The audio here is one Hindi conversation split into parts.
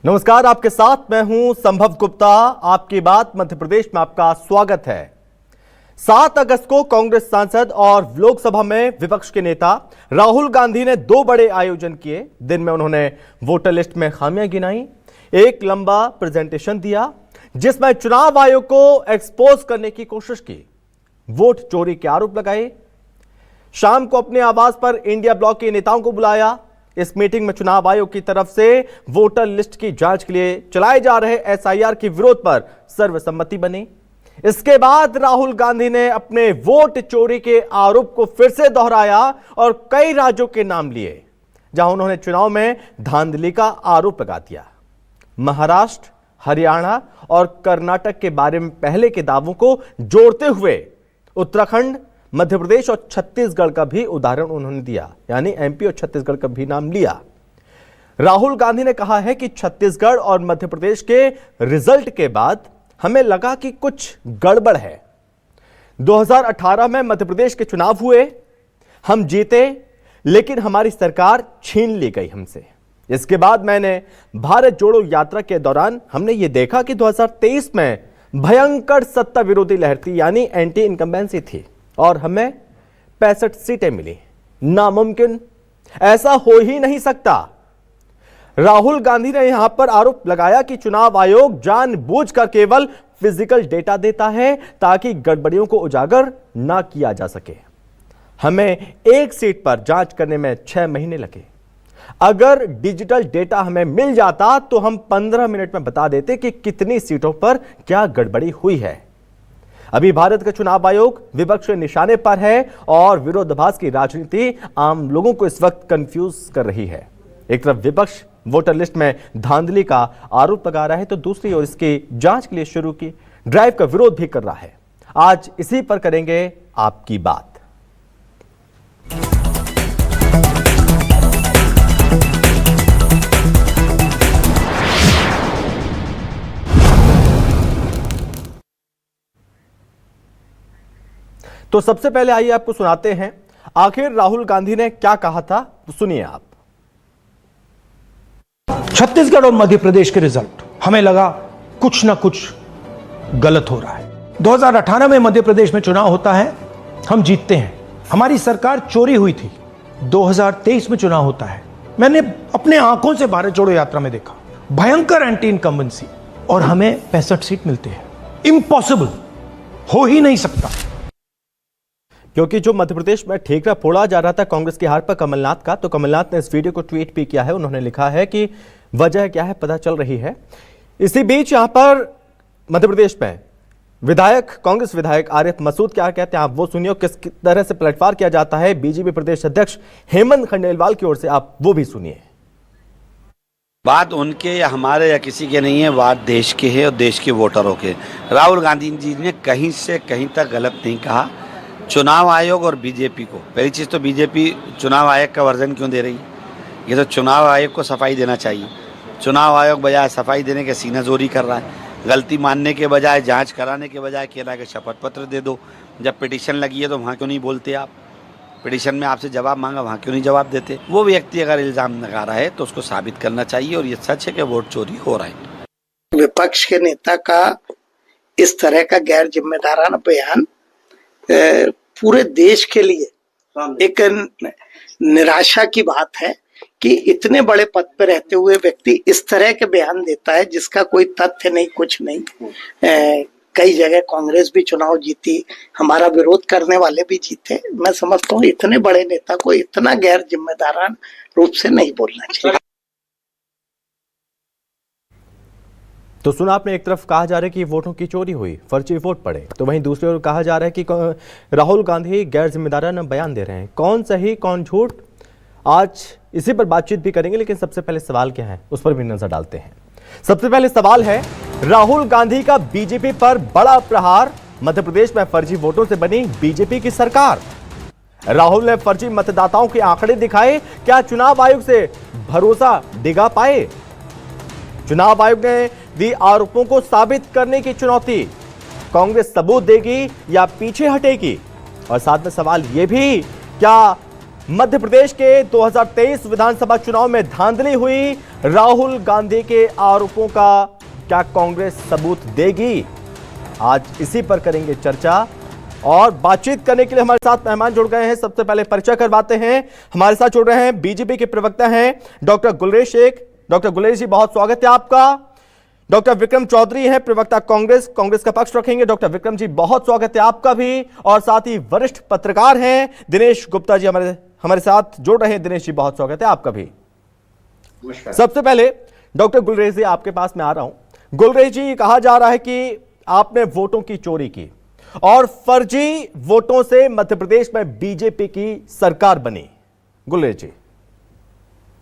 नमस्कार, आपके साथ मैं हूं संभव गुप्ता। आपकी बात मध्य प्रदेश में आपका स्वागत है। 7 अगस्त को कांग्रेस सांसद और लोकसभा में विपक्ष के नेता राहुल गांधी ने 2 बड़े आयोजन किए। दिन में उन्होंने वोटर लिस्ट में खामियां गिनाई, एक लंबा प्रेजेंटेशन दिया जिसमें चुनाव आयोग को एक्सपोज करने की कोशिश की, वोट चोरी के आरोप लगाए। शाम को अपने आवास पर इंडिया ब्लॉक के नेताओं को बुलाया। इस मीटिंग में चुनाव आयोग की तरफ से वोटर लिस्ट की जांच के लिए चलाए जा रहे एसआईआर के विरोध पर सर्वसम्मति बनी। इसके बाद राहुल गांधी ने अपने वोट चोरी के आरोप को फिर से दोहराया और कई राज्यों के नाम लिए जहां उन्होंने चुनाव में धांधली का आरोप लगा दिया। महाराष्ट्र, हरियाणा और कर्नाटक के बारे में पहले के दावों को जोड़ते हुए उत्तराखंड, मध्य प्रदेश और छत्तीसगढ़ का भी उदाहरण उन्होंने दिया, यानी एमपी और छत्तीसगढ़ का भी नाम लिया। राहुल गांधी ने कहा है कि छत्तीसगढ़ और मध्य प्रदेश के रिजल्ट के बाद हमें लगा कि कुछ गड़बड़ है। 2018 में मध्य प्रदेश के चुनाव हुए, हम जीते, लेकिन हमारी सरकार छीन ली गई हमसे। इसके बाद मैंने भारत जोड़ो यात्रा के दौरान हमने यह देखा कि 2023 में भयंकर सत्ता विरोधी लहर थी, यानी एंटी इनकम्बेंसी थी, और हमें 65 सीटें मिली। नामुमकिन, ऐसा हो ही नहीं सकता। राहुल गांधी ने यहां पर आरोप लगाया कि चुनाव आयोग जानबूझकर केवल फिजिकल डेटा देता है ताकि गड़बड़ियों को उजागर ना किया जा सके। हमें एक सीट पर जांच करने में 6 महीने लगे। अगर डिजिटल डेटा हमें मिल जाता तो हम 15 मिनट में बता देते कि कितनी सीटों पर क्या गड़बड़ी हुई है। अभी भारत का चुनाव आयोग विपक्ष के निशाने पर है और विरोधाभास की राजनीति आम लोगों को इस वक्त कंफ्यूज कर रही है। एक तरफ विपक्ष वोटर लिस्ट में धांधली का आरोप लगा रहा है तो दूसरी ओर इसकी जांच के लिए शुरू की ड्राइव का विरोध भी कर रहा है। आज इसी पर करेंगे आपकी बात। तो सबसे पहले आइए आपको सुनाते हैं आखिर राहुल गांधी ने क्या कहा था, सुनिए आप। छत्तीसगढ़ और मध्य प्रदेश के रिजल्ट हमें लगा कुछ ना कुछ गलत हो रहा है। 2018 में मध्य प्रदेश में चुनाव होता है, हम जीतते हैं, हमारी सरकार चोरी हुई थी। 2023 में चुनाव होता है, मैंने अपने आंखों से भारत जोड़ो यात्रा में देखा भयंकर एंटी इनकम्बेंसी, और हमें 65 सीट मिलते हैं। इम्पॉसिबल, हो ही नहीं सकता। क्योंकि जो मध्य प्रदेश में ठेकरा फोड़ा जा रहा था कांग्रेस की हार पर कमलनाथ का, तो कमलनाथ ने इस वीडियो को ट्वीट भी किया है। उन्होंने लिखा है कि वजह क्या है पता चल रही है। इसी बीच यहां पर मध्य प्रदेश में कांग्रेस विधायक आरिफ मसूद क्या कहते हैं आप वो सुनिए। किस तरह से प्लेटफॉर्म किया जाता है बीजेपी प्रदेश अध्यक्ष हेमंत खंडेलवाल की ओर से, आप वो भी सुनिए। बात उनके या हमारे या किसी के नहीं है, बात देश के है और देश के वोटरों के। राहुल गांधी जी ने कहीं से कहीं तक गलत नहीं कहा। चुनाव आयोग और बीजेपी को, पहली चीज़ तो बीजेपी चुनाव आयोग का वर्जन क्यों दे रही है? ये तो चुनाव आयोग को सफाई देना चाहिए। चुनाव आयोग बजाय सफाई देने के सीनाजोरी कर रहा है। गलती मानने के बजाय, जांच कराने के बजाय कह रहा है कि शपथ पत्र दे दो। जब पिटीशन लगी है तो वहाँ क्यों नहीं बोलते आप? पिटीशन में आपसे जवाब मांगा, वहाँ क्यों नहीं जवाब देते? वो व्यक्ति अगर इल्ज़ाम लगा रहा है तो उसको साबित करना चाहिए, और ये सच है कि वोट चोरी हो रहा है। विपक्ष के नेता का इस तरह का गैर जिम्मेदाराना बयान पूरे देश के लिए एक निराशा की बात है कि इतने बड़े पद पर रहते हुए व्यक्ति इस तरह के बयान देता है जिसका कोई तथ्य नहीं, कुछ नहीं। कई जगह कांग्रेस भी चुनाव जीती, हमारा विरोध करने वाले भी जीते। मैं समझता हूँ इतने बड़े नेता को इतना गैर जिम्मेदारान रूप से नहीं बोलना चाहिए। तो सुना आपने, एक तरफ कहा जा रहा है कि वोटों की चोरी हुई, फर्जी वोट पड़े, तो वहीं दूसरी ओर कहा जा रहा है कि राहुल गांधी गैर जिम्मेदाराना बयान दे रहे हैं। कौन सही कौन झूठ, आज इसी पर बातचीत भी करेंगे। लेकिन सबसे पहले सवाल क्या है उस पर भी नजर डालते हैं। सबसे पहले सवाल है, राहुल गांधी का बीजेपी पर बड़ा प्रहार, मध्य प्रदेश में फर्जी वोटों से बनी बीजेपी की सरकार। राहुल ने फर्जी मतदाताओं के आंकड़े दिखाए, क्या चुनाव आयोग से भरोसा डिगा पाए? चुनाव आयोग ने दी आरोपों को साबित करने की चुनौती, कांग्रेस सबूत देगी या पीछे हटेगी? और साथ में सवाल यह भी, क्या मध्य प्रदेश के 2023 विधानसभा चुनाव में धांधली हुई, राहुल गांधी के आरोपों का क्या कांग्रेस सबूत देगी? आज इसी पर करेंगे चर्चा और बातचीत करने के लिए हमारे साथ मेहमान जुड़ गए हैं। सबसे पहले परिचय करवाते हैं। हमारे साथ जुड़ रहे हैं बीजेपी के प्रवक्ता हैं डॉक्टर गुलरेज शेख। डॉक्टर गुलरेज जी, बहुत स्वागत है आपका। डॉक्टर विक्रम चौधरी हैं प्रवक्ता कांग्रेस का पक्ष रखेंगे। डॉक्टर विक्रम जी, बहुत स्वागत है आपका भी। और साथ ही वरिष्ठ पत्रकार हैं दिनेश गुप्ता जी हमारे साथ जुड़ रहे हैं। दिनेश जी, बहुत स्वागत है आपका भी। सबसे पहले डॉक्टर गुलरेज जी, आपके पास मैं आ रहा हूं। गुलरेज जी, कहा जा रहा है कि आपने वोटों की चोरी की और फर्जी वोटों से मध्य प्रदेश में बीजेपी की सरकार बनी। गुलरेज जी,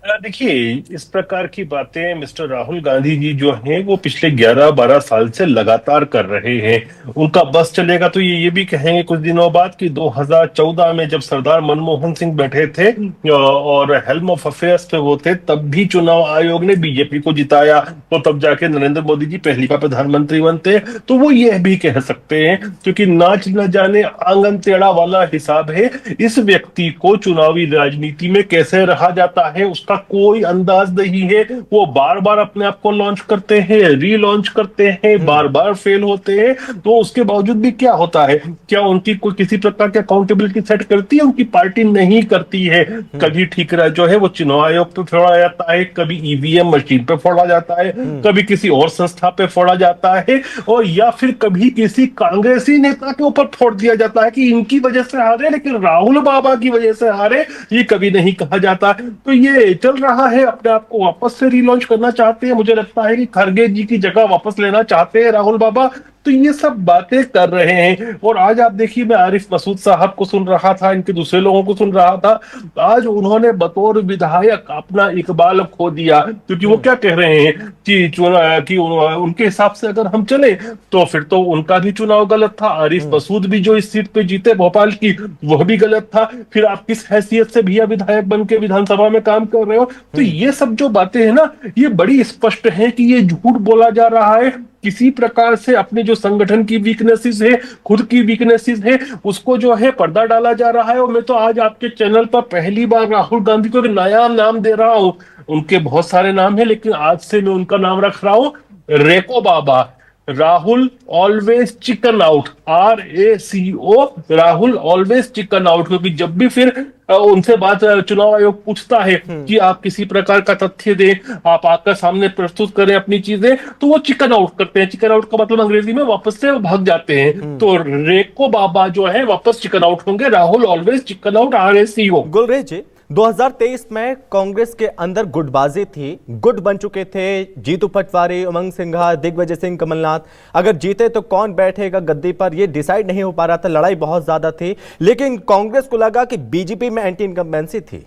देखिए, इस प्रकार की बातें मिस्टर राहुल गांधी जी जो हैं वो पिछले 11-12 साल से लगातार कर रहे हैं। उनका बस चलेगा तो ये भी कहेंगे कुछ दिनों बाद कि 2014 में जब सरदार मनमोहन सिंह बैठे थे और हेल्म ऑफ अफेयर्स पे वो थे, तब भी चुनाव आयोग ने बीजेपी को जिताया, तो तब जाके नरेंद्र मोदी जी पहली बार प्रधानमंत्री बनते। तो वो ये भी कह सकते हैं, क्योंकि नाच न जाने आंगन टेढ़ा वाला हिसाब है। इस व्यक्ति को चुनावी राजनीति में कैसे रहा जाता है उसका कोई अंदाज नहीं है। वो बार बार अपने आप को लॉन्च करते हैं, रीलॉन्च करते हैं, बार बार फेल होते हैं। तो उसके बावजूद भी क्या होता है? क्या उनकी कोई किसी प्रकार की अकाउंटेबिलिटी सेट करती है? उनकी पार्टी नहीं करती है। कभी ठिकरा जो है वो चुनाव आयोग पे फोड़ा जाता है, कभी ईवीएम मशीन पे फोड़ा जाता है, कभी किसी और संस्था पे फोड़ा जाता है, और या फिर कभी किसी कांग्रेसी नेता के ऊपर फोड़ दिया जाता है कि इनकी वजह से हारे, लेकिन राहुल बाबा की वजह से हारे, ये कभी नहीं कहा जाता। तो ये चल रहा है, अपने आप को वापस से रीलॉन्च करना चाहते हैं। मुझे लगता है कि खरगे जी की जगह वापस लेना चाहते हैं राहुल बाबा। तो ये सब बातें कर रहे हैं। और आज आप देखिए, मैं आरिफ मसूद साहब को सुन रहा था, इनके दूसरे लोगों को सुन रहा था। आज उन्होंने बतौर विधायक अपना इकबाल खो दिया, क्योंकि वो क्या कह रहे हैं कि उनके हिसाब से अगर हम चले तो फिर तो उनका भी चुनाव गलत था। आरिफ मसूद भी जो इस सीट पे जीते भोपाल की, वह भी गलत था। फिर आप किस हैसियत से भैया विधायक बन के विधानसभा में काम कर रहे हो? तो ये सब जो बातें हैं ना, ये बड़ी स्पष्ट है कि ये झूठ बोला जा रहा है। किसी प्रकार से अपने जो संगठन की वीकनेसेस है, खुद की वीकनेसेस है, उसको जो है पर्दा डाला जा रहा है। और मैं तो आज आपके चैनल पर पहली बार राहुल गांधी को एक नया नाम दे रहा हूं। उनके बहुत सारे नाम हैं, लेकिन आज से मैं उनका नाम रख रहा हूं, रेको बाबा। Rahul always chicken out, RACO, Rahul always chicken out. क्योंकि जब भी फिर उनसे बात चुनाव आयोग पूछता है कि आप किसी प्रकार का तथ्य दें, आप आकर सामने प्रस्तुत करें अपनी चीजें, तो वो चिकन आउट करते हैं। चिकन आउट का मतलब अंग्रेजी में वापस से भाग जाते हैं। तो रेको बाबा जो है वापस चिकन आउट होंगे। Rahul always chicken out, RACO। Gulrez ji, 2023 में कांग्रेस के अंदर गुटबाजी थी, गुट बन चुके थे जीतू पटवारी, उमंग सिंघा, दिग्विजय सिंह, कमलनाथ। अगर जीते तो कौन बैठेगा गद्दी पर, यह डिसाइड नहीं हो पा रहा था, लड़ाई बहुत ज्यादा थी। लेकिन कांग्रेस को लगा कि बीजेपी में एंटी इनकम्बेंसी थी।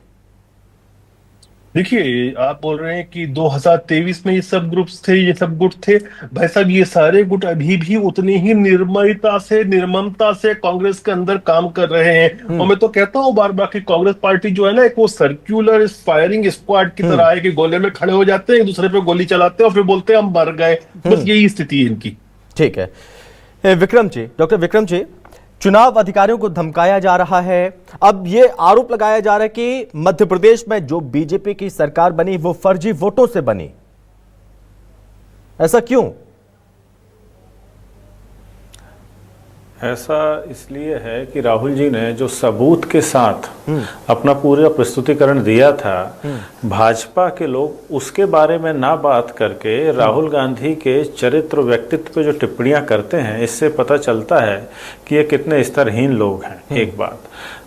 देखिए, आप बोल रहे हैं कि 2023 में ये सब ग्रुप्स थे, ये सब गुट थे। भाई साहब, ये सारे गुट अभी भी उतनी ही निर्ममता से कांग्रेस के अंदर काम कर रहे हैं। और मैं तो कहता हूँ बार बार कि कांग्रेस पार्टी जो है ना, एक वो सर्कुलर फायरिंग स्क्वाड की तरह है कि गोले में खड़े हो जाते हैं, एक दूसरे पे गोली चलाते हैं और फिर बोलते हैं हम मर गए। बस यही स्थिति है इनकी। ठीक है विक्रम जी, डॉक्टर विक्रम जी, चुनाव अधिकारियों को धमकाया जा रहा है। अब ये आरोप लगाया जा रहा है कि मध्य प्रदेश में जो बीजेपी की सरकार बनी वो फर्जी वोटों से बनी। ऐसा क्यों? ऐसा इसलिए है कि राहुल जी ने जो सबूत के साथ अपना पूरा प्रस्तुतिकरण दिया था, भाजपा के लोग उसके बारे में ना बात करके राहुल गांधी के चरित्र व्यक्तित्व पे जो टिप्पणियां करते हैं, इससे पता चलता है कि ये कितने स्तरहीन लोग हैं। एक बात,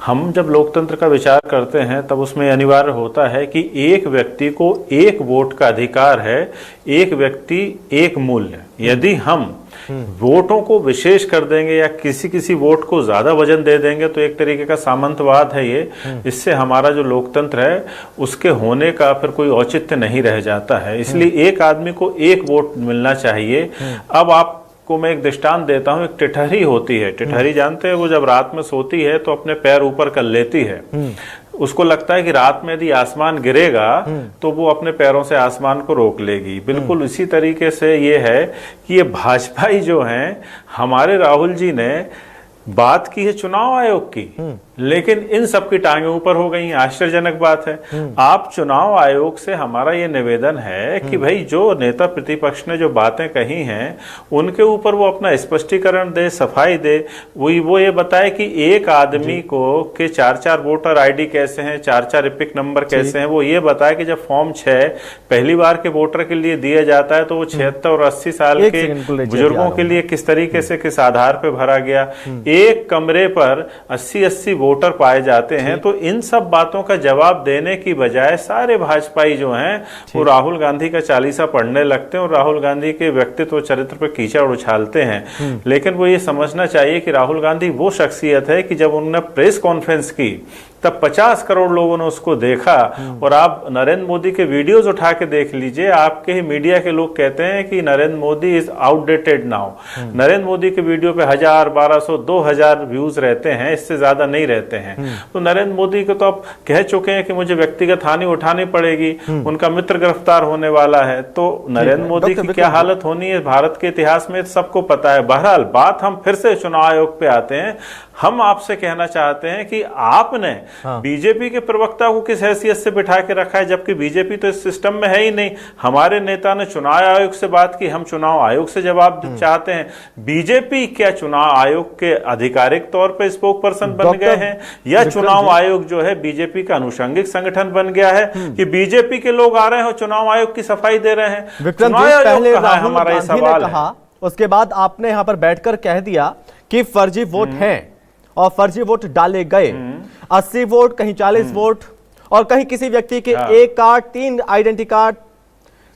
हम जब लोकतंत्र का विचार करते हैं तब उसमें अनिवार्य होता है कि एक व्यक्ति को एक वोट का अधिकार है, एक व्यक्ति एक मूल्य। यदि हम वोटों को विशेष कर देंगे या किसी वोट को ज्यादा वजन दे देंगे तो एक तरीके का सामंतवाद है ये। इससे हमारा जो लोकतंत्र है उसके होने का फिर कोई औचित्य नहीं रह जाता है। इसलिए एक आदमी को एक वोट मिलना चाहिए। अब आपको मैं एक दृष्टांत देता हूँ। एक टिठहरी होती है, टिठहरी जानते हैं, वो जब रात में सोती है तो अपने पैर ऊपर कर लेती है। उसको लगता है कि रात में यदि आसमान गिरेगा तो वो अपने पैरों से आसमान को रोक लेगी। बिल्कुल इसी तरीके से ये है कि ये भाजपाई जो हैं, हमारे राहुल जी ने बात की है चुनाव आयोग की लेकिन इन सब की टांगें ऊपर हो गई हैं। आश्चर्यजनक बात है। आप चुनाव आयोग से हमारा ये निवेदन है कि भाई जो नेता प्रतिपक्ष ने जो बातें कही हैं उनके ऊपर वो अपना स्पष्टीकरण दे, सफाई दे। वो ये बताए कि एक आदमी को के 4-4 वोटर आईडी कैसे हैं, 4-4 एपिक नंबर कैसे हैं। वो ये बताए कि जब फॉर्म 6 पहली बार के वोटर के लिए दिया जाता है तो वो 76 और 80 साल के बुजुर्गों के लिए किस तरीके से किस आधार पर भरा गया। एक कमरे पर 80-80 वोटर पाए जाते हैं। तो इन सब बातों का जवाब देने की बजाय सारे भाजपाई जो हैं वो राहुल गांधी का चालीसा पढ़ने लगते हैं और राहुल गांधी के व्यक्तित्व चरित्र पर कीचड़ उछालते हैं। लेकिन वो ये समझना चाहिए कि राहुल गांधी वो शख्सियत है कि जब उन्होंने प्रेस कॉन्फ्रेंस की तब 50 करोड़ लोगों ने उसको देखा। और आप नरेंद्र मोदी के वीडियोस उठा के देख लीजिए, आपके ही मीडिया के लोग कहते हैं कि Narendra Modi is outdated now. Narendra Modi के वीडियो पे 1000, 1200, 2000 व्यूज रहते हैं, इससे ज्यादा नहीं रहते हैं। तो नरेंद्र मोदी को तो आप कह चुके हैं कि मुझे व्यक्तिगत हानि उठानी पड़ेगी, उनका मित्र गिरफ्तार होने वाला है। तो नरेंद्र मोदी की क्या हालत होनी है भारत के इतिहास में सबको पता है। बहरहाल बात हम फिर से चुनाव आयोग पे आते हैं। हम आपसे कहना चाहते हैं कि आपने बीजेपी के प्रवक्ता को किस हैसियत से बिठा के रखा है, जबकि बीजेपी तो इस सिस्टम में है ही नहीं। हमारे नेता ने चुनाव आयोग से बात की, हम चुनाव आयोग से जवाब चाहते हैं। बीजेपी क्या चुनाव आयोग के आधिकारिक तौर पर स्पोक पर्सन बन गए हैं या चुनाव आयोग जो है बीजेपी का अनुषंगिक संगठन बन गया है कि बीजेपी के लोग आ रहे हैं और चुनाव आयोग की सफाई दे रहे हैं? चुनाव आयोग कहाँ है, हमारा ये सवाल है। उसके बाद आपने यहां पर बैठकर कह दिया कि फर्जी वोट हैं और फर्जी वोट डाले गए। 80 वोट, कहीं 40 वोट और कहीं किसी व्यक्ति के एक कार्ड, 3 आइडेंटिटी कार्ड।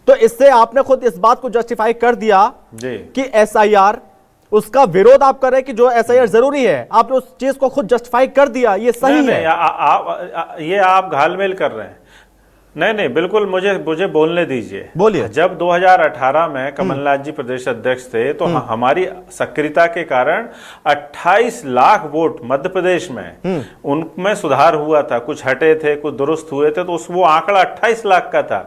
तो इससे आपने खुद इस बात को जस्टिफाई कर दिया कि एसआईआर, उसका विरोध आप कर रहे हैं कि जो एसआईआर जरूरी है, आपने उस चीज को खुद जस्टिफाई कर दिया। ये सही है? ये आप घालमेल कर रहे हैं। नहीं, बिल्कुल मुझे बोलने दीजिए। बोलिए। जब 2018 में कमलनाथ जी प्रदेश अध्यक्ष थे तो हमारी सक्रियता के कारण 28 लाख वोट मध्य प्रदेश में उनमें सुधार हुआ था। कुछ हटे थे, कुछ दुरुस्त हुए थे, तो वो आंकड़ा 28 लाख का था।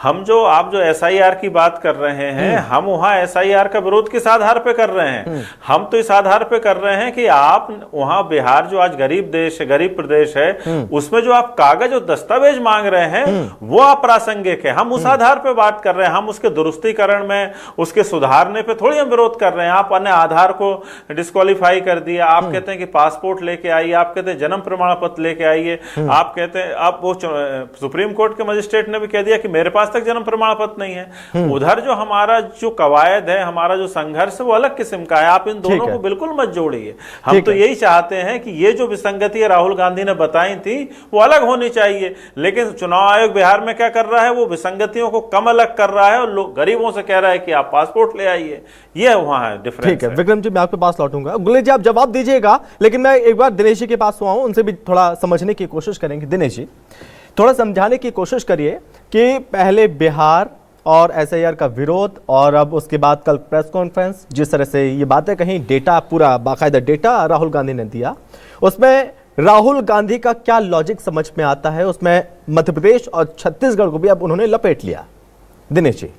आप जो एसआईआर की बात कर रहे हैं, हम वहां एसआईआर का विरोध किस आधार पे कर रहे हैं? हम तो इस आधार पे कर रहे हैं कि आप वहां बिहार जो आज गरीब देश है, गरीब प्रदेश है, उसमें जो आप कागज और दस्तावेज मांग रहे हैं वो अप्रासंगिक है। हम उस आधार पे बात कर रहे हैं। हम उसके दुरुस्तीकरण में, उसके सुधारने पे थोड़ी हम विरोध कर रहे हैं। आप अन्य आधार को डिस्क्वालीफाई कर दिया। आप कहते हैं कि पासपोर्ट लेके आइए, आप कहते हैं जन्म प्रमाण पत्र लेके आइए, आप कहते हैं आप वो सुप्रीम कोर्ट के मजिस्ट्रेट ने भी कह दिया कि मेरे पास तक जन्म प्रमाण पत्र नहीं है। उधर जो हमारा जो कवायद है, हमारा जो संघर्ष है वो अलग किस्म का है। आप इन दोनों को बिल्कुल मत जोड़िए। हम तो यही चाहते हैं कि ये जो विसंगति राहुल गांधी ने बताई थी वो अलग होनी चाहिए। लेकिन चुनाव आयोग बिहार में क्या कर रहा है, वो विसंगतियों को कम अलग कर रहा है और लोग गरीबों से कह रहा है कि आप पासपोर्ट ले आइए। ये वहां है डिफरेंस। ठीक है विक्रम जी, मैं आपके पास लौटूंगा। गुलेश जी आप जवाब दीजिएगा, लेकिन मैं एक बार दिनेश जी के पास हुआ हूं, उनसे भी थोड़ा समझने की कोशिश करेंगे। दिनेश जी, थोड़ा समझाने की कोशिश करिए कि पहले बिहार और एसआईआर का विरोध और अब उसके बाद कल प्रेस कॉन्फ्रेंस, जिस तरह से ये बातें कहीं, डेटा पूरा बाकायदा डेटा राहुल गांधी ने दिया, उसमें राहुल गांधी का क्या लॉजिक समझ में आता है? उसमें मध्य प्रदेश और छत्तीसगढ़ को भी अब उन्होंने लपेट लिया। दिनेश जी,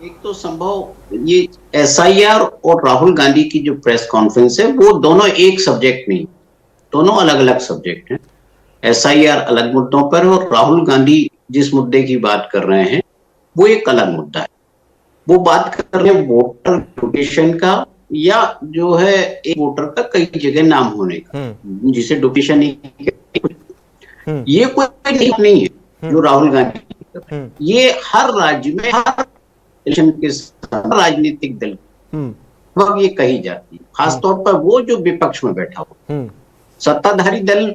एक तो संभव ये एसआईआर और राहुल गांधी की जो प्रेस कॉन्फ्रेंस है वो दोनों एक सब्जेक्ट नहीं, दोनों अलग अलग सब्जेक्ट हैं। एसआईआर अलग मुद्दों पर और राहुल गांधी जिस मुद्दे की बात कर रहे हैं वो एक अलग मुद्दा है। वो बात कर रहे हैं वोटर डुप्लीकेशन का, या जो है एक वोटर का कई जगह नाम होने का, जिसे डुप्लीकेशन नहीं, ये कोई नहीं है जो राहुल गांधी, ये हर राज्य में हर इलेक्शन के राजनीतिक दल ये कही जाती है। खासतौर पर वो जो विपक्ष में बैठा हो, सत्ताधारी दल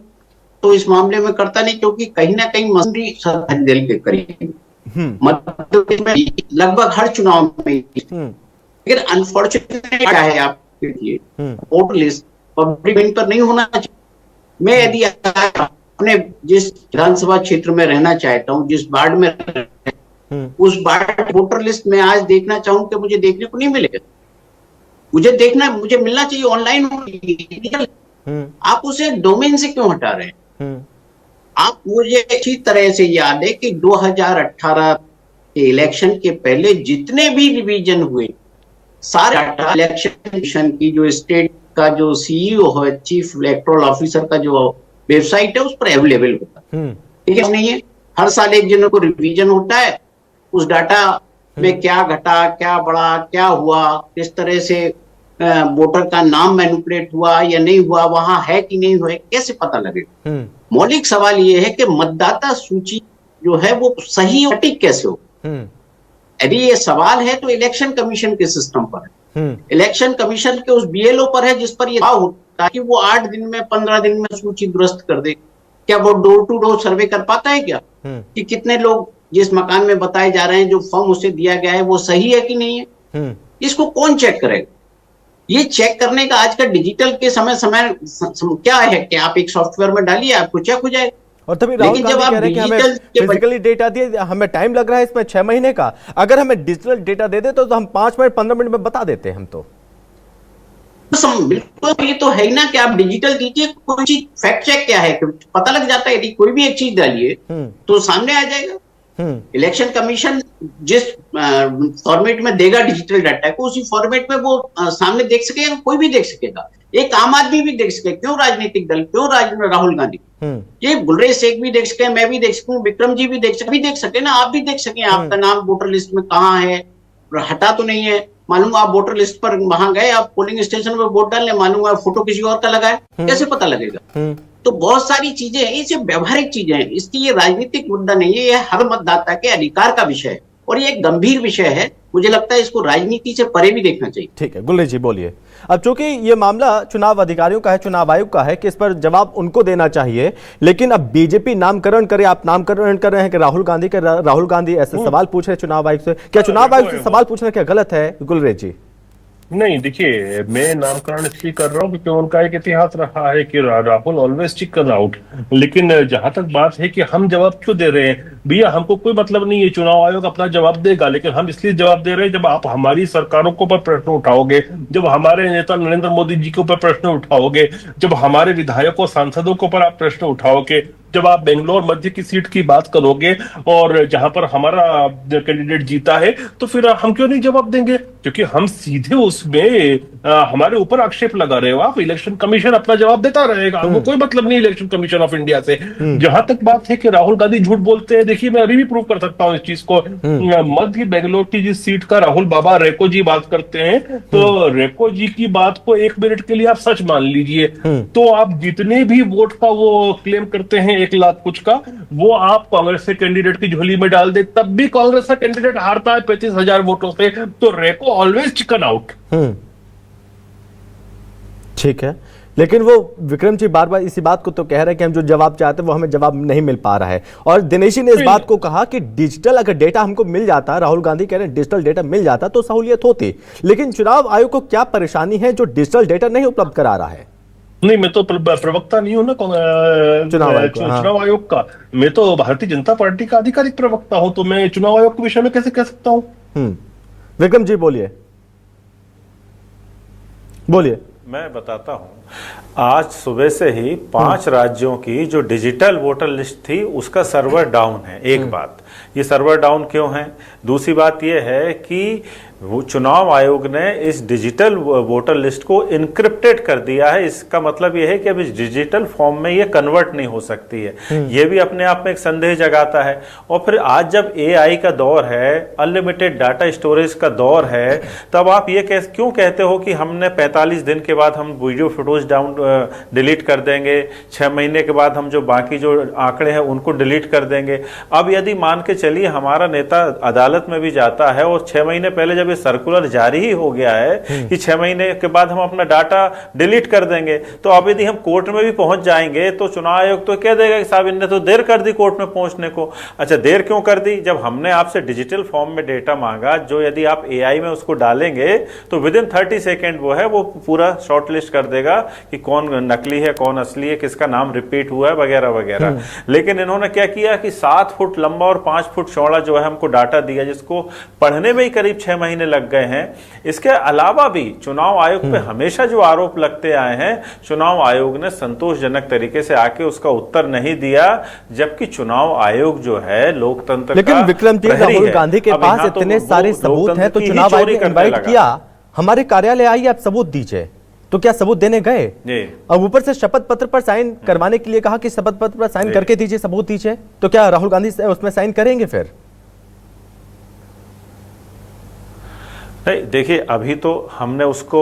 तो इस मामले में करता नहीं, क्योंकि कहीं ना कहीं मंत्री सत्ताधारी दल के करीब मध्य प्रदेश में लगभग हर चुनाव में। लेकिन अनफॉर्चुनेट क्या है आपके लिए, वोटर लिस्ट पब्लिक पर नहीं होना चाहिए। मैं यदि अपने जिस विधानसभा क्षेत्र में रहना चाहता हूँ, जिस वार्ड में उस वार्ड वोटर लिस्ट में आज देखना चाहूँ कि मुझे देखने को नहीं मिलेगा। मुझे मिलना चाहिए ऑनलाइन। आप उसे डोमेन से क्यों हटा रहे हैं? आप मुझे अच्छी तरह से याद है कि 2018 के इलेक्शन के पहले जितने भी रिवीजन हुए, सारे इलेक्शन की जो स्टेट का जो सीईओ है, चीफ इलेक्टोरल ऑफिसर का जो वेबसाइट है उस पर अवेलेबल होता है। ठीक है, नहीं है, हर साल एक जनों को रिवीजन होता है, उस डाटा में क्या घटा, क्या बढ़ा, क्या हुआ, किस तरह से वोटर का नाम मैनिपुलेट हुआ या नहीं हुआ, वहां है कि नहीं हुआ, कैसे पता लगेगा? मौलिक सवाल ये है कि मतदाता सूची जो है वो सही और सटीक कैसे हो? यदि ये सवाल है तो इलेक्शन कमीशन के सिस्टम पर है, इलेक्शन कमीशन के उस बीएलओ पर है जिस पर यह होता है कि वो 8 दिन में 15 दिन में सूची दुरुस्त कर दे। क्या वो डोर टू डोर सर्वे कर पाता है क्या कि कितने लोग जिस मकान में बताए जा रहे हैं, जो फॉर्म उसे दिया गया है वो सही है कि नहीं है? इसको कौन चेक करेगा? ये चेक करने का आज का डिजिटल के समय क्या है कि आप एक सॉफ्टवेयर में डालिए, आपको चेक हो जाएगा। और तभी राहुल गांधी कह रहे हैं कि हमें फिजिकली डेटा दिए, हमें टाइम लग रहा है इसमें 6 महीने का, अगर हमें डिजिटल डेटा दे दे तो हम 5 मिनट 15 मिनट में बता देते हैं हम तो। बिल्कुल, ये तो है ही ना कि आप डिजिटल दीजिए, कोई चीज फैक्ट चेक क्या है पता लग जाता है। यदि कोई भी एक चीज डालिए तो सामने आ जाएगा। इलेक्शन कमीशन जिस फॉर्मेट में देगा डिजिटल डाटा को, उसी फॉर्मेट में वो सामने देख सकेगा, कोई भी देख सकेगा, एक आम आदमी भी देख सके। क्यों राजनीतिक दल, क्यों राहुल गांधी, ये गुलरेज शेख भी देख सके, मैं भी देख सकूं, विक्रम जी भी देख सके ना, आप भी देख सके आपका नाम वोटर लिस्ट में कहाँ है, हटा तो नहीं है। मालूम आप वोटर लिस्ट पर वहां गए, आप पोलिंग स्टेशन पर वोट डालने, मालूम फोटो किसी और का लगा है, कैसे पता लगेगा? तो बहुत सारी चीजें हैं, ये व्यवहारिक चीजें हैं, इसकी ये राजनीतिक मुद्दा नहीं है, ये हर मतदाता के अधिकार का विषय है और ये एक गंभीर विषय है। मुझे लगता है इसको राजनीति से परे भी देखना चाहिए। ठीक है गुलरेज जी, बोलिए। अब चूंकि ये मामला चुनाव अधिकारियों का है, चुनाव आयोग का है कि इस पर जवाब उनको देना चाहिए, लेकिन अब बीजेपी नामकरण करे, आप नामकरण कर रहे हैं कि राहुल गांधी ऐसे सवाल पूछ रहे हैं चुनाव आयोग से। क्या चुनाव आयोग से सवाल पूछना क्या गलत है गुलरेज जी? नहीं, देखिए, मैं नामकरण इसलिए कर रहा हूँ क्योंकि उनका एक इतिहास रहा है कि राहुल ऑलवेज चिकन आउट। लेकिन जहां तक बात है कि हम जवाब क्यों दे रहे हैं, भैया हमको कोई मतलब नहीं है, चुनाव आयोग अपना जवाब देगा, लेकिन हम इसलिए जवाब दे रहे हैं जब आप हमारी सरकारों के ऊपर प्रश्न उठाओगे, जब हमारे नेता नरेंद्र मोदी जी के ऊपर प्रश्न उठाओगे, जब हमारे विधायकों सांसदों के ऊपर आप प्रश्न उठाओगे, जब आप बेंगलोर मध्य की सीट की बात करोगे और जहां पर हमारा कैंडिडेट जीता है, तो फिर हम क्यों नहीं जवाब देंगे? क्योंकि हम सीधे उसमें हमारे ऊपर आक्षेप लगा रहे हो आप। इलेक्शन कमीशन अपना जवाब देता रहेगा, हमको कोई मतलब नहीं इलेक्शन कमीशन ऑफ इंडिया से। जहां तक बात है कि राहुल गांधी झूठ बोलते हैं, देखिए मैं अभी भी प्रूव कर सकता हूं इस चीज को। मध्य बेंगलोर की जिस सीट का राहुल बाबा रेको जी बात करते हैं, तो रेको जी की बात को 1 मिनट के लिए आप सच मान लीजिए, तो आप जितने भी वोट का वो क्लेम करते हैं 1 लाख कुछ का, वो आप कांग्रेस के कैंडिडेट की झोली में डाल दे, तब भी कांग्रेस का कैंडिडेट हारता है 35,000 वोटों से। तो रेको ऑलवेज चिकन आउट। ठीक है, लेकिन वो विक्रम जी बार बार इसी बात को तो कह रहे हैं कि हम जो जवाब चाहते हैं वो हमें जवाब नहीं मिल पा रहा है। और दिनेश जी ने इस बात को कहा कि डिजिटल अगर डेटा हमको मिल जाता, राहुल गांधी कह रहे हैं डिजिटल डेटा मिल जाता तो सहूलियत होती, लेकिन चुनाव आयोग को क्या परेशानी है जो डिजिटल डेटा नहीं उपलब्ध करा रहा है? नहीं, मैं तो प्रवक्ता नहीं हूं ना चुनाव आयोग का, मैं तो भारतीय जनता पार्टी का आधिकारिक प्रवक्ता हूं, तो मैं चुनाव आयोग के विषय में कैसे कह सकता हूं? विक्रम जी बोलिए। मैं बताता हूं, आज सुबह से ही 5 राज्यों की जो डिजिटल वोटर लिस्ट थी उसका सर्वर डाउन है। एक बात, ये सर्वर डाउन क्यों है? दूसरी बात ये है कि वो चुनाव आयोग ने इस डिजिटल वोटर लिस्ट को इनक्रिप्टेड कर दिया है। इसका मतलब ये है कि अब इस डिजिटल फॉर्म में ये कन्वर्ट नहीं हो सकती है। ये भी अपने आप में एक संदेह जगाता है। और फिर आज जब एआई का दौर है, अनलिमिटेड डाटा स्टोरेज का दौर है, तब आप ये क्यों कहते हो कि हमने 45 दिन के बाद हम वीडियो फोटोज डिलीट कर देंगे, 6 महीने के बाद हम जो बाकी जो आंकड़े हैं उनको डिलीट कर देंगे। अब यदि मान के चलिए हमारा नेता अदालत में भी जाता है और 6 महीने पहले जब ये सर्कुलर जारी ही हो गया है कि 6 महीने के बाद हम अपना डाटा डिलीट कर देंगे, तो अब यदि हम कोर्ट में भी पहुंच जाएंगे तो चुनाव आयोग तो कह देगा कि साहब इनने तो देर कर दी कोर्ट में पहुंचने को। अच्छा, देर क्यों कर दी? जब हमने आपसे डिजिटल फॉर्म में डेटा मांगा, जो यदि आप एआई में उसको डालेंगे तो विद इन 30 सेकेंड वो पूरा शॉर्ट लिस्ट कर देगा कि कौन नकली है, कौन असली है, किसका नाम रिपीट हुआ है, वगैरह वगैरह। लेकिन इन्होंने क्या किया कि 7 फुट लंबा और 5 फुट चौड़ा जो है हमको डाटा दिया, जिसको पढ़ने में ही करीब 6 महीने लग गए हैं। इसके अलावा भी चुनाव आयोग पे हमेशा जो आरोप लगते आए हैं, चुनाव आयोग ने संतोषजनक तरीके से आके उसका उत्तर नहीं दिया, जबकि चुनाव आयोग जो है लोकतंत्र का लेकिन विक्रम जी, राहुल गांधी के पास इतने सारे सबूत हैं तो चुनाव आयोग ने इनवाइट किया, हमारे कार्यालय आइए आप सबूत दीजिए। तो क्या सबूत देने गए? जी। अब ऊपर से शपथ पत्र पर साइन करवाने के लिए कहा कि शपथ पत्र पर साइन करके दीजिए, सबूत दीजिए, तो क्या राहुल गांधी उसमें साइन करेंगे फिर? नहीं, देखिए अभी तो हमने उसको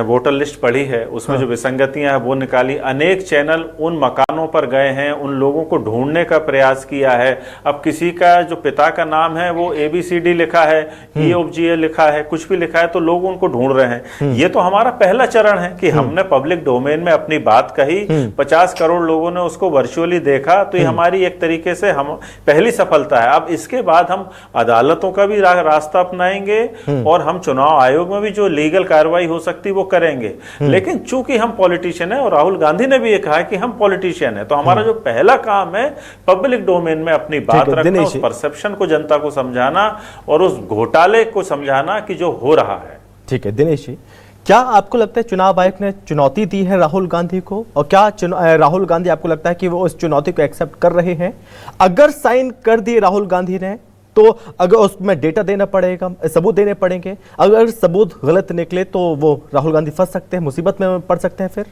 वोटर लिस्ट पढ़ी है, उसमें जो विसंगतियां हैं वो निकाली। अनेक चैनल उन मकानों पर गए हैं, उन लोगों को ढूंढने का प्रयास किया है। अब किसी का जो पिता का नाम है वो ABCD लिखा है, EOFGA लिखा है, कुछ भी लिखा है, तो लोग उनको ढूंढ रहे हैं। ये तो हमारा पहला चरण है कि हमने पब्लिक डोमेन में अपनी बात कही, 50 करोड़ लोगों ने उसको वर्चुअली देखा, तो ये हमारी एक तरीके से हम पहली सफलता है। अब इसके बाद हम अदालतों का भी रास्ता अपनाएंगे और हम चुनाव आयोग में भी जो लीगल कार्रवाई हो सकती वो करेंगे। लेकिन चूंकि हम पॉलिटिशियन है और राहुल गांधी ने भी ये कहा है कि हम पॉलिटिशियन है, तो हमारा जो पहला काम है पब्लिक डोमेन में अपनी बात रखना, उस परसेप्शन को जनता को समझाना और उस घोटाले को समझाना कि जो हो रहा है। ठीक है दिनेश जी, क्या आपको लगता है चुनाव आयोग ने चुनौती दी है राहुल गांधी को, और क्या राहुल गांधी आपको लगता है कि वो उस चुनौती को एक्सेप्ट कर रहे हैं? अगर साइन कर दिए राहुल गांधी ने तो अगर उसमें डेटा देना पड़ेगा, सबूत देने पड़ेंगे, अगर सबूत गलत निकले तो वो राहुल गांधी फंस सकते हैं, मुसीबत में पड़ सकते हैं फिर?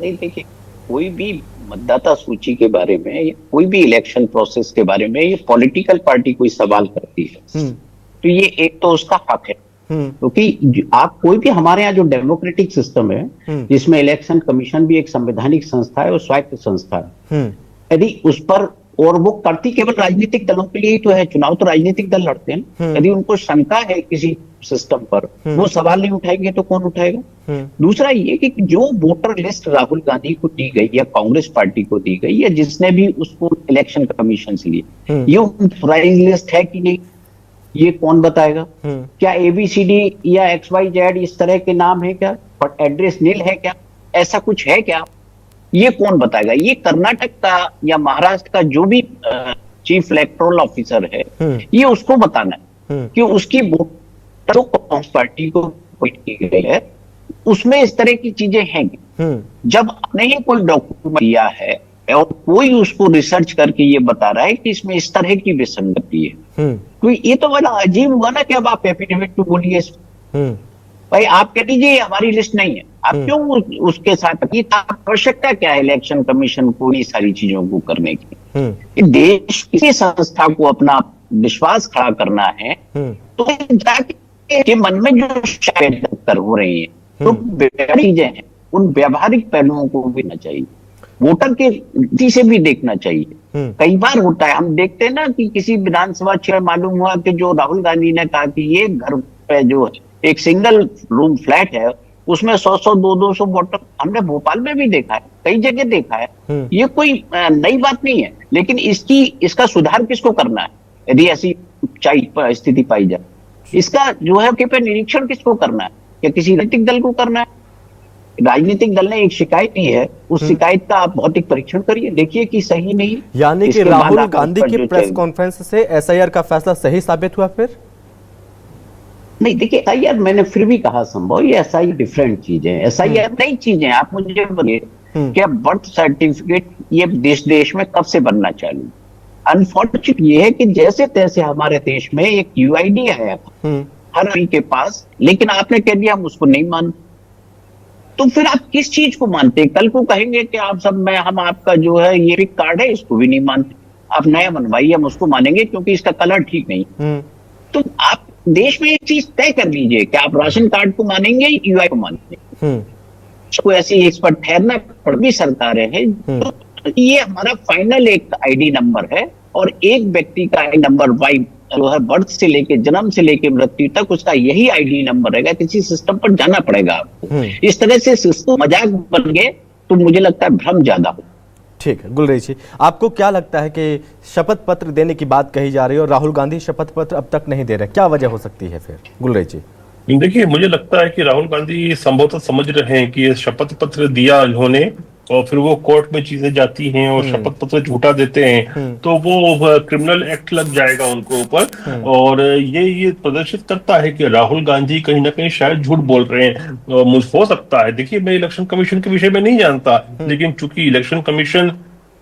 नहीं, देखिए कोई भी मतदाता सूची के बारे में, कोई भी इलेक्शन प्रोसेस के बारे में ये पॉलिटिकल पार्टी कोई सवाल करती है तो ये एक तो उसका हक है, क्योंकि आप कोई भी, हमारे यहाँ जो डेमोक्रेटिक सिस्टम है जिसमें इलेक्शन कमीशन भी एक संवैधानिक संस्था है और स्वायत्त संस्था है, यदि उस पर, और वो करती केवल राजनीतिक दलों के लिए ही तो है, चुनाव तो राजनीतिक दल लड़ते हैं, यदि उनको शंका है किसी सिस्टम पर वो सवाल नहीं उठाएंगे तो कौन उठाएगा? दूसरा ये कि जो वोटर लिस्ट राहुल गांधी को दी गई या कांग्रेस पार्टी को दी गई या जिसने भी उसको इलेक्शन कमीशन से लिए, ये ऑथराइज्ड लिस्ट है कि नहीं, ये कौन बताएगा? क्या ABCD या XYZ इस तरह के नाम है क्या, बट एड्रेस नील है क्या, ऐसा कुछ है क्या? ये कौन बताएगा? ये कर्नाटक का या महाराष्ट्र का जो भी चीफ इलेक्टोरल ऑफिसर है, ये उसको बताना है कि उसकी वोटर कांग्रेस पार्टी को अपॉइंट की गई है उसमें इस तरह की चीजें हैं। जब आपने ही कोई डॉक्यूमेंट दिया है और कोई उसको रिसर्च करके ये बता रहा है कि इसमें इस तरह की विसंगति है, तो ये तो बड़ा अजीब हुआ ना कि अब आप एफिडेविट में बोलिए भाई, आप कह दीजिए हमारी लिस्ट नहीं है, आप क्यों उसके साथ, आवश्यकता क्या है इलेक्शन कमीशन को ये सारी चीजों को करने की? देश किसी संस्था को अपना विश्वास खड़ा करना है तो जाके मन में जो शायद हो रही है तो चीजें हैं, उन व्यावहारिक पहलुओं को भी ना चाहिए, वोटर के दृष्टि से भी देखना चाहिए। कई बार होता है, हम देखते हैं ना कि किसी विधानसभा क्षेत्र मालूम हुआ कि जो राहुल गांधी ने कहा कि ये घर पे जो एक सिंगल रूम फ्लैट है उसमें 100-100, 200-200 वोटर, हमने भोपाल में भी देखा है, कई जगह देखा है, ये कोई नई बात नहीं है। लेकिन इसका सुधार किसको करना है यदि ऐसी स्थिति पाई जाए? इसका जो है कि निरीक्षण किसको करना है? क्या किसी राजनीतिक दल को करना है? राजनीतिक दल ने एक शिकायत की है, उस शिकायत का आप भौतिक परीक्षण करिए, देखिए कि सही नहीं। यानी कि राहुल गांधी की प्रेस कॉन्फ्रेंस से SIR का फैसला सही साबित हुआ फिर? नहीं, देखिए SIR मैंने फिर भी कहा संभव, ये SIR डिफरेंट चीजें हैं, SIR नई चीजें। आप मुझे बोलिए क्या बर्थ सर्टिफिकेट ये देश में कब से बनना चालू? अनफॉर्चुनेट ये है कि जैसे तैसे हमारे देश में एक UID आया हर कोई के पास, लेकिन आपने कह दिया हम उसको नहीं मानते, तो फिर आप किस चीज को मानते हैं? कल को कहेंगे कि आप सब हम आपका जो है ये पिक कार्ड है इसको भी नहीं मानते, आप नया बनवाइए हम उसको मानेंगे क्योंकि इसका कलर ठीक नहीं। तो आप देश में एक चीज तय कर लीजिए कि आप राशन कार्ड को मानेंगे, UI को मानेंगे, इसको ऐसी इस पर ठहरना पड़ भी सरकारें हैं। तो ये हमारा फाइनल एक ID नंबर है और एक व्यक्ति का ID नंबर जो है बर्थ से लेके जन्म से लेके मृत्यु तक उसका यही ID नंबर रहेगा। किसी सिस्टम पर जाना पड़ेगा आपको। इस तरह से सिस्टम मजाक बन गए तो मुझे लगता है भ्रम ज्यादा हो। ठीक है गुलरेज जी, आपको क्या लगता है कि शपथ पत्र देने की बात कही जा रही है और राहुल गांधी शपथ पत्र अब तक नहीं दे रहे, क्या वजह हो सकती है फिर? गुलरेज जी देखिए, मुझे लगता है कि राहुल गांधी संभवतः समझ रहे हैं कि ये शपथ पत्र दिया उन्होंने और फिर वो कोर्ट में चीजें जाती हैं और शपथ पत्र झूठा देते हैं तो वो क्रिमिनल एक्ट लग जाएगा उनको ऊपर। और ये प्रदर्शित करता है कि राहुल गांधी कहीं ना कहीं शायद झूठ बोल रहे हैं। हो सकता है, देखिए मैं इलेक्शन कमीशन के विषय में नहीं जानता, लेकिन चूंकि इलेक्शन कमीशन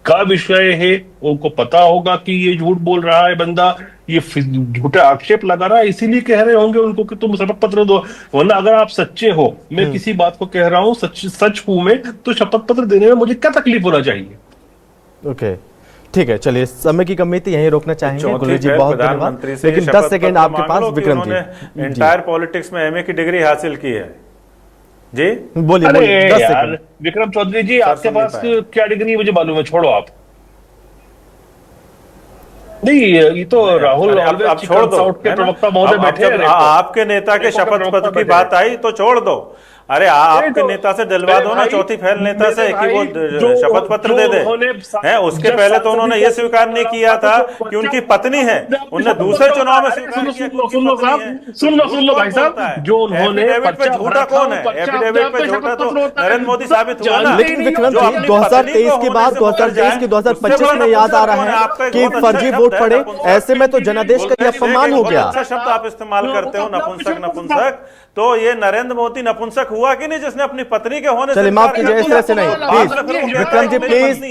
का विषय है, उनको पता होगा कि ये झूठ बोल रहा है बंदा, ये झूठे आक्षेप लगा रहा है, इसीलिए कह रहे होंगे उनको कि तुम शपथ पत्र दो। वरना अगर आप सच्चे हो, मैं किसी बात को कह रहा हूं सच हूं मैं, तो शपथ पत्र देने में मुझे क्या तकलीफ होना चाहिए। ओके, ठीक है, चलिए समय की कमी थी, यहीं रोकना चाहेंगे। गुलेरी जी बहुत धन्यवाद, लेकिन 10 सेकंड आपके पास। विक्रम जी, एंटायर पॉलिटिक्स में एमए की डिग्री हासिल की है जी, बोलिए। अरे 10 यार सेकंड। विक्रम चौधरी जी, आपके पास क्या डिग्री मुझे मालूम है, छोड़ो आप। नहीं, ये तो राहुल अब छोड़ दो, के प्रवक्ता महोदय बैठे हैं। आपके नेता के शपथ पत्र की बात आई तो छोड़ दो। अरे आपके नेता से दिलवा दो ना, चौथी फैल नेता से कि वो शपथ पत्र दे दे। हैं, उसके पहले तो उन्होंने ये स्वीकार नहीं किया था कि उनकी पत्नी है, उन्होंने दूसरे चुनाव में स्वीकार किया। सुन लो भाई साहब, जो उन्होंने झूठा कौन है? एफिडेविट पे झूठा तो नरेंद्र मोदी साबित हुआ ना। लेकिन विक्रम जी, 2023 के बाद 2023 के 2025 में याद आ रहा है कि फर्जी वोट पड़े, ऐसे में तो जनादेश का अपमान हो गया। अच्छा शब्द आप इस्तेमाल करते हो, नपुंसक। तो ये नरेंद्र मोदी नपुंसक हुआ कि नहीं, जिसने अपनी पत्नी के होने चलिए माफ कीजिए, इस तरह से नहीं, प्लीज विक्रम जी, प्लीज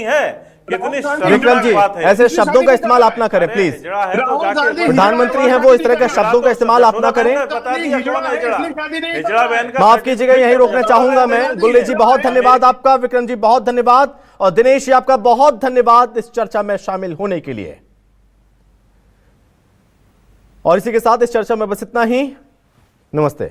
विक्रम जी, ऐसे शब्दों का इस्तेमाल आप ना करें प्लीज। प्रधानमंत्री हैं वो, इस तरह के शब्दों का इस्तेमाल आप ना करें। माफ कीजिएगा, यहीं रोकना चाहूंगा मैं। गुलेरी जी बहुत धन्यवाद आपका, विक्रम जी बहुत धन्यवाद, और दिनेश जी आपका बहुत धन्यवाद इस चर्चा में शामिल होने के लिए। और इसी के साथ इस चर्चा में बस इतना ही। नमस्ते।